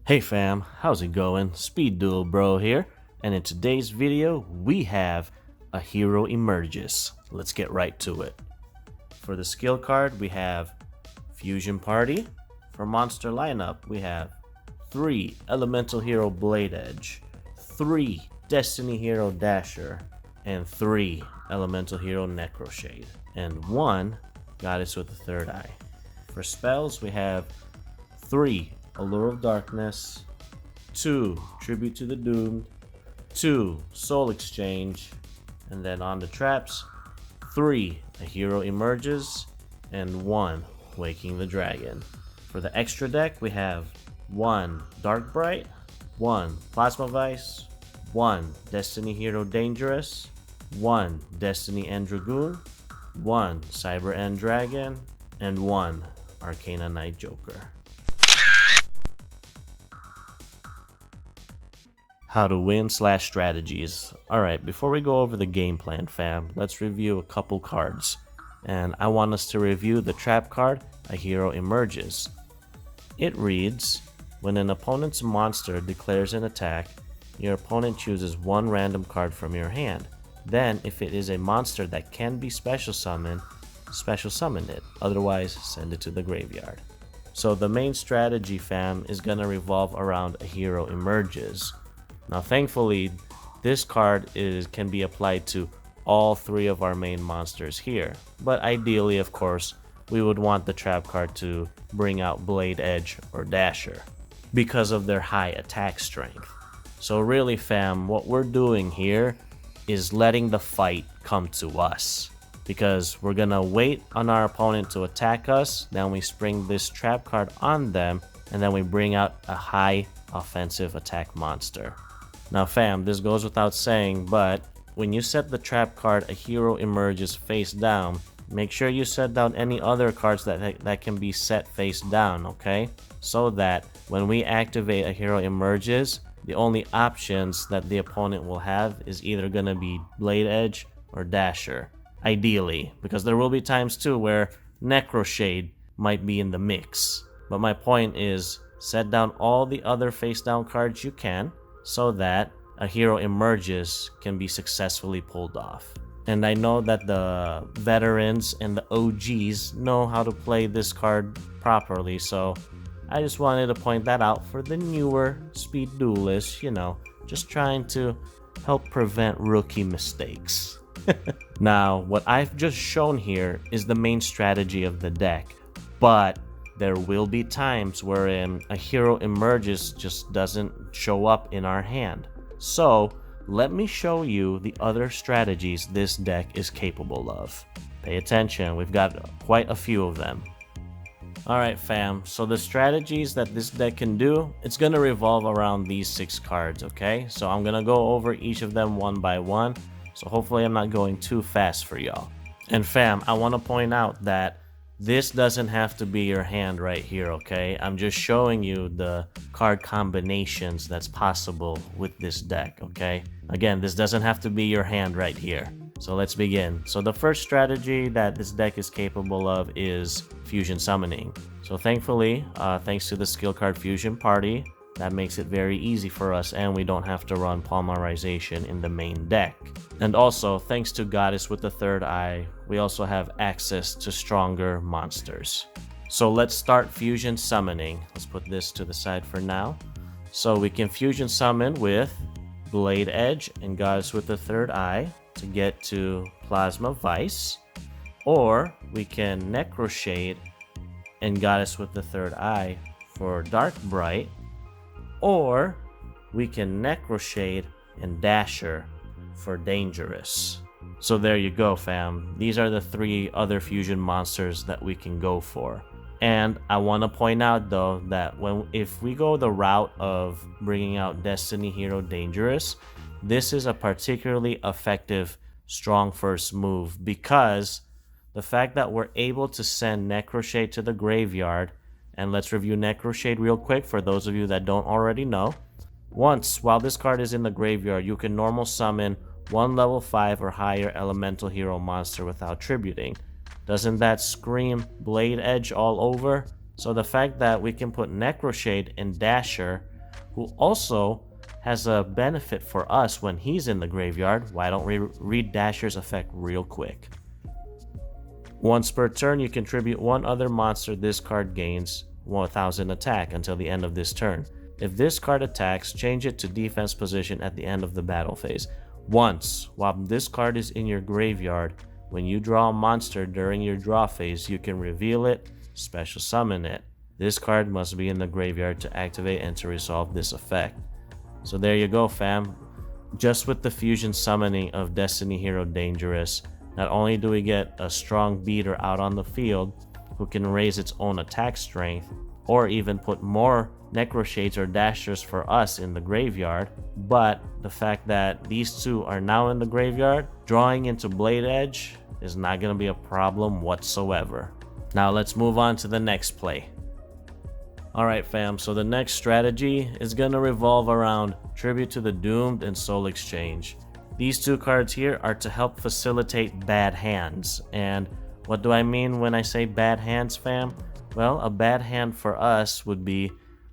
Hey fam, how's it going? Speed Duel Bro here, and in today's video we have a hero emerges. Let's get right to it. For the skill card we have Fusion Party. For monster lineup we have 3 Elemental Hero Blade Edge, 3 Destiny Hero Dasher, and 3 Elemental Hero Necroshade, and 1 Goddess with the Third Eye. For spells we have 3 Allure of Darkness, 2 Tribute to the Doomed, 2 Soul Exchange, and then on the traps, 3 A Hero Emerges, and 1 Waking the Dragon. For the extra deck, we have 1 Dark Bright, 1 Plasma Vice, 1 Destiny Hero Dangerous, 1 Destiny End Dragoon, 1 Cyber End Dragon, and 1 Arcana Knight Joker. How to win / strategies. Alright, before we go over the game plan, fam, let's review a couple cards. And I want us to review the trap card, A Hero Emerges. It reads, when an opponent's monster declares an attack, your opponent chooses 1 random card from your hand. Then, if it is a monster that can be special summon it. Otherwise, send it to the graveyard. So the main strategy, fam, is gonna revolve around A Hero Emerges. Now thankfully, this card can be applied to all 3 of our main monsters here, but ideally of course, we would want the trap card to bring out Blade Edge or Dasher because of their high attack strength. So really fam, what we're doing here is letting the fight come to us, because we're gonna wait on our opponent to attack us, then we spring this trap card on them, and then we bring out a high offensive attack monster. Now fam, this goes without saying, but when you set the trap card A Hero Emerges face down, make sure you set down any other cards that can be set face down, okay? So that when we activate A Hero Emerges, the only options that the opponent will have is either gonna be Blade Edge or Dasher. Ideally, because there will be times too where Necroshade might be in the mix. But my point is, set down all the other face down cards you can, so that A Hero Emerges can be successfully pulled off. And I know that the veterans and the OGs know how to play this card properly, so I just wanted to point that out for the newer speed duelists, just trying to help prevent rookie mistakes. Now, what I've just shown here is the main strategy of the deck, but there will be times wherein A Hero Emerges just doesn't show up in our hand. So, let me show you the other strategies this deck is capable of. Pay attention, we've got quite a few of them. Alright fam, so the strategies that this deck can do, it's gonna revolve around these 6 cards, okay? So I'm gonna go over each of them one by one, so hopefully I'm not going too fast for y'all. And fam, I want to point out that this doesn't have to be your hand right here, okay? I'm just showing you the card combinations that's possible with this deck, okay? Again, this doesn't have to be your hand right here. So let's begin. So the first strategy that this deck is capable of is Fusion Summoning. So thankfully, thanks to the skill card Fusion Party, that makes it very easy for us and we don't have to run Polymerization in the main deck. And also, thanks to Goddess with the Third Eye, we also have access to stronger monsters. So let's start Fusion Summoning. Let's put this to the side for now. So we can Fusion Summon with Blade Edge and Goddess with the Third Eye to get to Plasma Vice. Or we can Necroshade and Goddess with the Third Eye for Dark Bright. Or we can Necroshade and Dasher for Dangerous. So there you go fam, these are the 3 other fusion monsters that we can go for. And I want to point out though that if we go the route of bringing out Destiny Hero Dangerous, this is a particularly effective strong first move, because the fact that we're able to send Necroshade to the graveyard, and let's review Necroshade real quick for those of you that don't already know. While this card is in the graveyard, you can normal summon 1 level 5 or higher elemental hero monster without tributing. Doesn't that scream Blade Edge all over? So the fact that we can put Necroshade and Dasher who also has a benefit for us when he's in the graveyard. Why don't we read Dasher's effect real quick? Once per turn, you contribute one other monster this card gains 1000 attack until the end of this turn. If this card attacks, change it to defense position at the end of the battle phase. Once, while this card is in your graveyard, when you draw a monster during your draw phase, you can reveal it, special summon it. This card must be in the graveyard to activate and to resolve this effect. So there you go, fam. Just with the fusion summoning of Destiny Hero Dangerous, not only do we get a strong beater out on the field who can raise its own attack strength, or even put more Necroshades or Dashers for us in the graveyard, but the fact that these two are now in the graveyard, drawing into Blade Edge is not going to be a problem whatsoever. Now let's move on to the next play. Alright fam, so the next strategy is going to revolve around Tribute to the Doomed and Soul Exchange. These two cards here are to help facilitate bad hands. And what do I mean when I say bad hands, fam? Well, a bad hand for us would be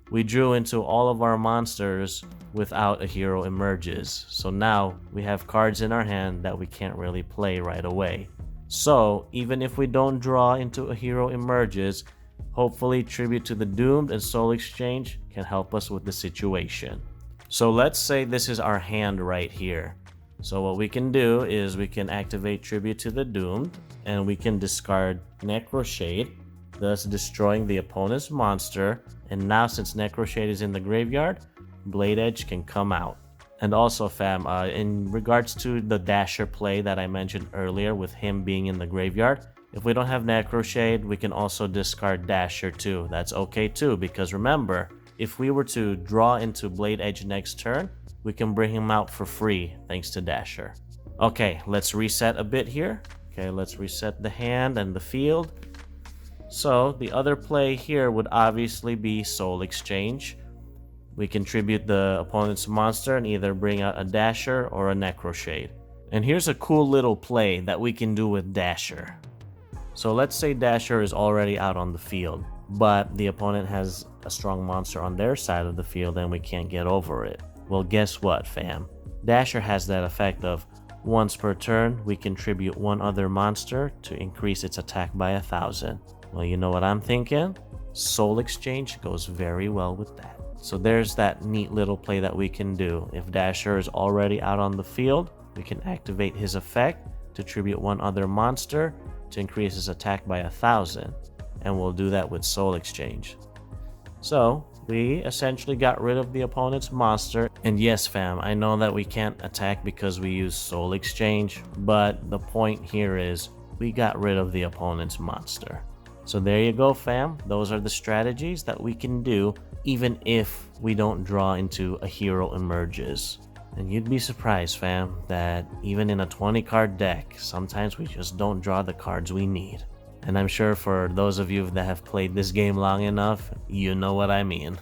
we drew into all of our monsters without a hero emerges. So now we have cards in our hand that we can't really play right away. So even if we don't draw into a hero emerges, hopefully Tribute to the Doomed and Soul Exchange can help us with the situation. So let's say this is our hand right here. So what we can do is we can activate Tribute to the Doomed and we can discard Necroshade, thus destroying the opponent's monster. And now since Necroshade is in the graveyard, Blade Edge can come out. And also fam, in regards to the Dasher play that I mentioned earlier with him being in the graveyard, if we don't have Necroshade, we can also discard Dasher too. That's okay too, because remember, if we were to draw into Blade Edge next turn, we can bring him out for free thanks to Dasher. Okay, let's reset a bit here. Okay, let's reset the hand and the field. So the other play here would obviously be Soul Exchange. We can tribute the opponent's monster and either bring out a Dasher or a Necroshade. And here's a cool little play that we can do with Dasher. So let's say Dasher is already out on the field, but the opponent has a strong monster on their side of the field and we can't get over it. Well, guess what, fam? Dasher has that effect of once per turn, we contribute one other monster to increase its attack by 1000. Well, you know what I'm thinking? Soul Exchange goes very well with that. So there's that neat little play that we can do. If Dasher is already out on the field, we can activate his effect to tribute one other monster to increase his attack by 1000. And we'll do that with Soul Exchange. So we essentially got rid of the opponent's monster. And yes fam, I know that we can't attack because we use Soul Exchange, but the point here is we got rid of the opponent's monster. So there you go fam, those are the strategies that we can do even if we don't draw into a hero emerges. And you'd be surprised fam, that even in a 20 card deck, sometimes we just don't draw the cards we need. And I'm sure for those of you that have played this game long enough, you know what I mean.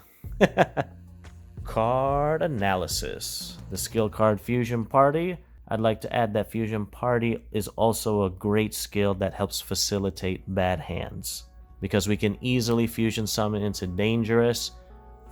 Card analysis. The skill card Fusion Party. I'd like to add that Fusion Party is also a great skill that helps facilitate bad hands, because we can easily fusion summon into Dangerous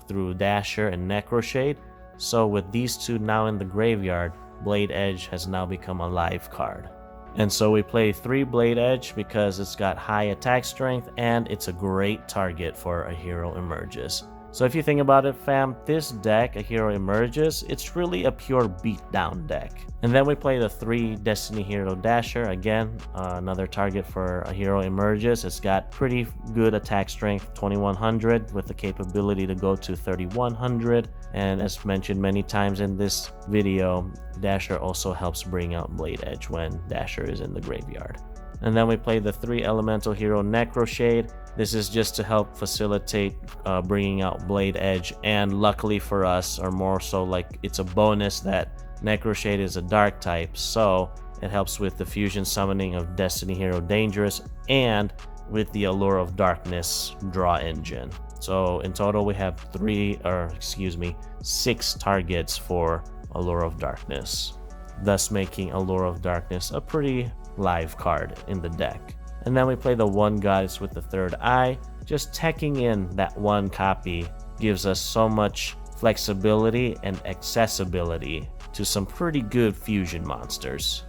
through Dasher and Necroshade. So with these two now in the graveyard, Blade Edge has now become a live card. And so we play 3 Blade Edge because it's got high attack strength and it's a great target for a hero emerges. So if you think about it fam, this deck, a hero emerges, it's really a pure beatdown deck. And then we play the 3 Destiny Hero Dasher, again, another target for a hero emerges. It's got pretty good attack strength, 2100, with the capability to go to 3100. And as mentioned many times in this video, Dasher also helps bring out Blade Edge when Dasher is in the graveyard. And then we play the 3 Elemental Hero Necroshade. This is just to help facilitate bringing out Blade Edge, and luckily for us, or more so like it's a bonus that Necroshade is a dark type, so it helps with the fusion summoning of Destiny Hero Dangerous and with the Allure of Darkness draw engine. So in total we have 6 targets for Allure of Darkness, thus making Allure of Darkness a pretty live card in the deck. And then we play the 1 Goddess with the 3rd Eye. Just teching in that 1 copy gives us so much flexibility, and accessibility to some pretty good fusion monsters.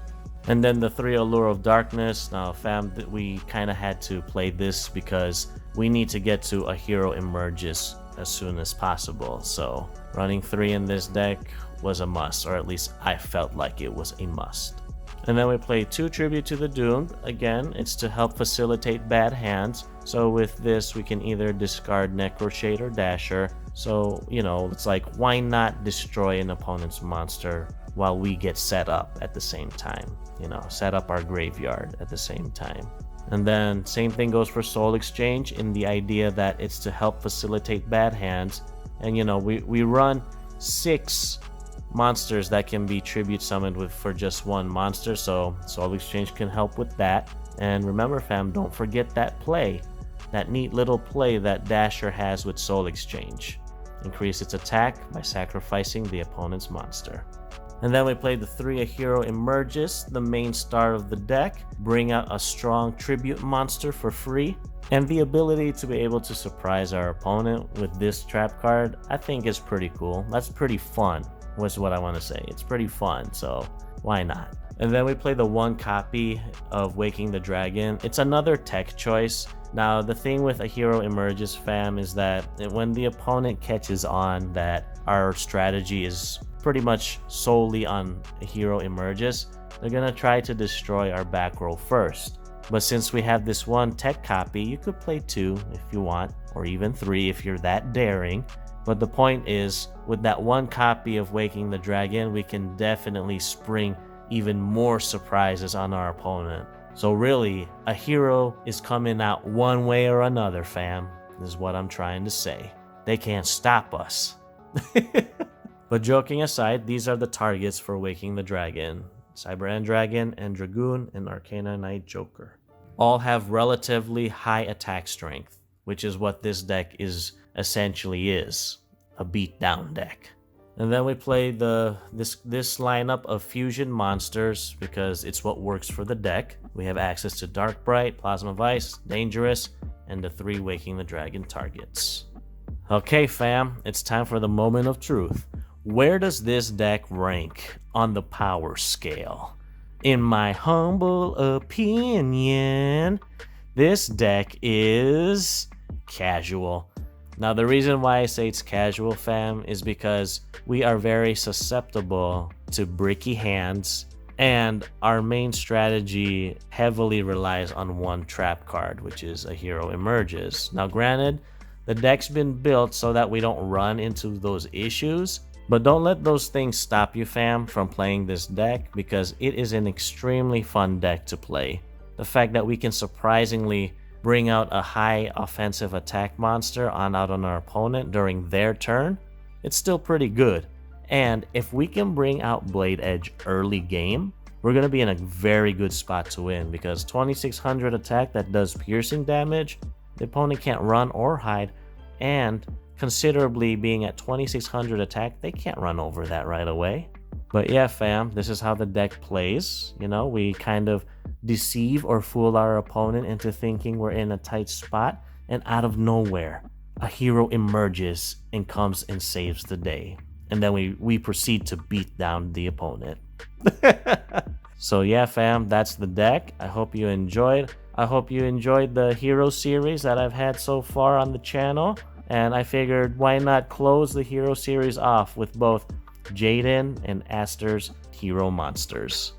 And then the 3 Allure of Darkness. Now fam, we kind of had to play this because we need to get to a hero emerges as soon as possible. So running 3 in this deck was a must, or at least I felt like it was a must. And then we play 2 Tribute to the Doomed. Again, it's to help facilitate bad hands. So with this, we can either discard Necroshade or Dasher. So, you know, it's like, why not destroy an opponent's monster while we get set up at the same time? You know, set up our graveyard at the same time. And then same thing goes for Soul Exchange, in the idea that it's to help facilitate bad hands. And you know, we run 6 monsters that can be tribute summoned with for just 1 monster, so Soul Exchange can help with that. And remember fam, don't forget that play, that neat little play that Dasher has with Soul Exchange. Increase its attack by sacrificing the opponent's monster. And then we play the 3 A Hero Emerges, the main star of the deck. Bring out a strong tribute monster for free. And the ability to be able to surprise our opponent with this trap card, I think is pretty cool. That's pretty fun, was what I want to say. It's pretty fun, so why not? And then we play the 1 copy of Waking the Dragon. It's another tech choice. Now, the thing with A Hero Emerges fam is that when the opponent catches on that our strategy is pretty much solely on A Hero Emerges, they're gonna try to destroy our back row first. But since we have this 1 tech copy, you could play 2 if you want, or even 3 if you're that daring. But the point is, with that 1 copy of Waking the Dragon, we can definitely spring even more surprises on our opponent. So really, a hero is coming out one way or another, fam. This is what I'm trying to say. They can't stop us. But joking aside, these are the targets for Waking the Dragon. Cyber End Dragon, End Dragoon, and Arcana Knight Joker. All have relatively high attack strength, which is what this deck essentially is. A beatdown deck. And then we play this lineup of fusion monsters because it's what works for the deck. We have access to Dark Bright, Plasma Vice, Dangerous, and the 3 Waking the Dragon targets. Okay fam, it's time for the moment of truth. Where does this deck rank on the power scale? In my humble opinion, this deck is casual. Now, the reason why I say it's casual, fam, is because we are very susceptible to bricky hands, and our main strategy heavily relies on 1 trap card, which is A Hero Emerges. Now, granted, the deck's been built so that we don't run into those issues, but don't let those things stop you, fam, from playing this deck, because it is an extremely fun deck to play. The fact that we can surprisingly bring out a high offensive attack monster out on our opponent during their turn, it's still pretty good. And if we can bring out Blade Edge early game, we're going to be in a very good spot to win, because 2600 attack that does piercing damage, the opponent can't run or hide, and considerably being at 2600 attack, they can't run over that right away. But yeah fam, this is how the deck plays. You know, we kind of deceive or fool our opponent into thinking we're in a tight spot, and out of nowhere, a hero emerges and comes and saves the day. And then we proceed to beat down the opponent. So yeah fam, that's the deck. I hope you enjoyed. I hope you enjoyed the hero series that I've had so far on the channel. And I figured, why not close the hero series off with both Jaden and Aster's hero monsters.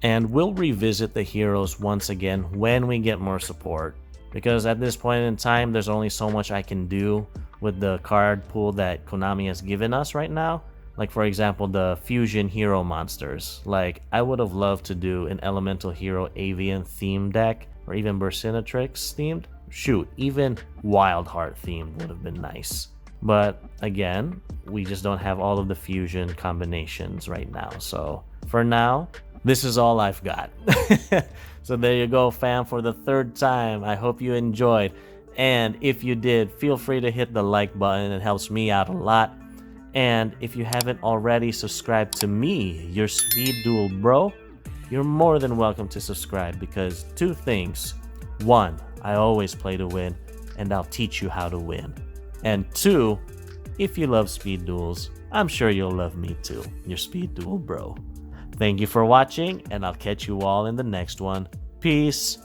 And we'll revisit the heroes once again when we get more support, because at this point in time, there's only so much I can do with the card pool that Konami has given us right now. Like for example, the fusion hero monsters. Like I would have loved to do an elemental hero avian theme deck, or even Bursinatrix themed. Shoot, even Wildheart themed would have been nice. But again, we just don't have all of the fusion combinations right now. So for now, this is all I've got. So there you go, fam, for the 3rd time. I hope you enjoyed. And if you did, feel free to hit the like button. It helps me out a lot. And if you haven't already subscribed to me, your Speed Duel bro, you're more than welcome to subscribe, because 2 things. 1, I always play to win, and I'll teach you how to win. And 2, If you love speed duels, I'm sure you'll love me too, your speed duel bro. Thank you for watching, and I'll catch you all in the next one. Peace.